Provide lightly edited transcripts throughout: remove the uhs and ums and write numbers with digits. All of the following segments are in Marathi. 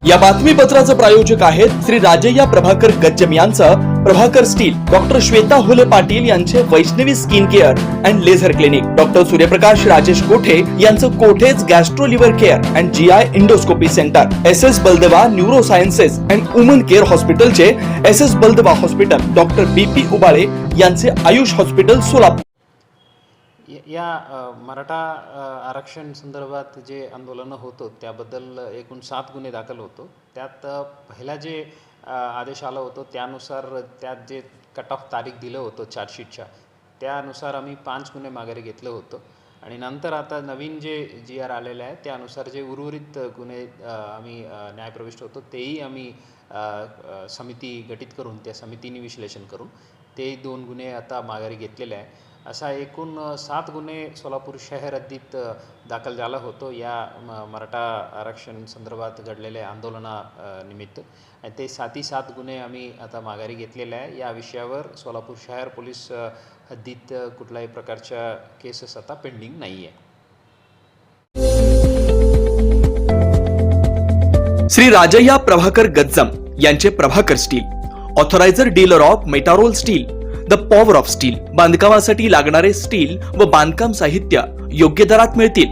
या बातमीपत्राचे प्रायोजक आहेत श्री राजय्या प्रभाकर गज्जम यांचं प्रभाकर स्टील, डॉक्टर श्वेता हुले पाटील यांचे Vaishnavi skin care and laser clinic, doctor Suryaprakash Rajesh Kothe यांचं Kothe's gastro liver care and GI endoscopy centre, S Baldeva neuro sciences and woman care हॉस्पिटलचे S Baldeva hospital, doctor BP Ubale यांचे आयुष हॉस्पिटल सोलापूर. या मराठा आरक्षण संदर्भात जे आंदोलन होतं त्याबद्दल एकूण 7 गुन्हे दाखल होतो. त्यात पहिला जे आदेश आला होतो त्यानुसार त्यात जे कट ऑफ तारीख दिलं होतं चार्जशीटच्या त्यानुसार आम्ही 5 गुन्हे माघारी घेतलं होतं आणि नंतर आता नवीन जे GR आलेलं आहे त्यानुसार जे उर्वरित गुन्हे आम्ही न्यायप्रविष्ट होतो तेही आम्ही समिती गठीत करून त्या समितीने विश्लेषण करून ते 2 गुन्हे आता माघारी घेतलेले आहे. असा एकूण 7 गुन्हे सोलापूर शहर हद्दीत दाखल झाला होतो या मराठा आरक्षण संदर्भात घडलेल्या आंदोलनानिमित्त आणि ते 7 गुन्हे आम्ही आता माघारी घेतलेले आहे. या विषयावर सोलापूर शहर पोलीस हद्दीत कुठल्याही प्रकारच्या केसेस आता पेंडिंग नाही आहे. श्री राजय्या प्रभाकर गज्जम यांचे Prabhakar steel, authorised dealer of Metarol steel, the power of steel. बांधकामासाठी लागणारे स्टील व बांधकाम साहित्य योग्य दरात मिळतील.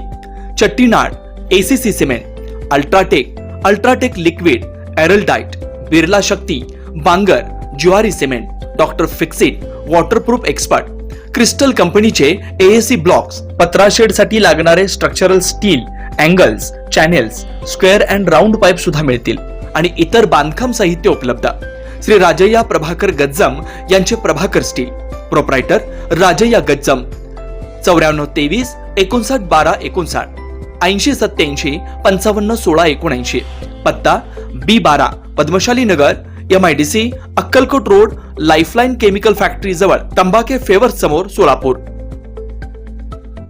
Chettinad, ACC cement, UltraTech liquid, Araldite, Birla Shakti, Bangur, Zuari cement, doctor Fixit, waterproof expert, crystal कंपनीचे AAC ब्लॉक्स, पत्रा साठी लागणारे structural steel, angles, channels, square and round pipe सुद्धा मिळतील आणि इतर बांधकाम साहित्य उपलब्ध. श्री राजय्या प्रभाकर गज्जम यांचे प्रभाकर स्टील, प्रोप्रायटर राजय्या गज्जम, 9423 59 12 59, 80 87 55 16 79, पत्ता B12 पद्मशाली नगर, MIDC, Akkalkot road, lifeline chemical factory जवळ, तंबाखे फेवर्स समोर, सोलापूर.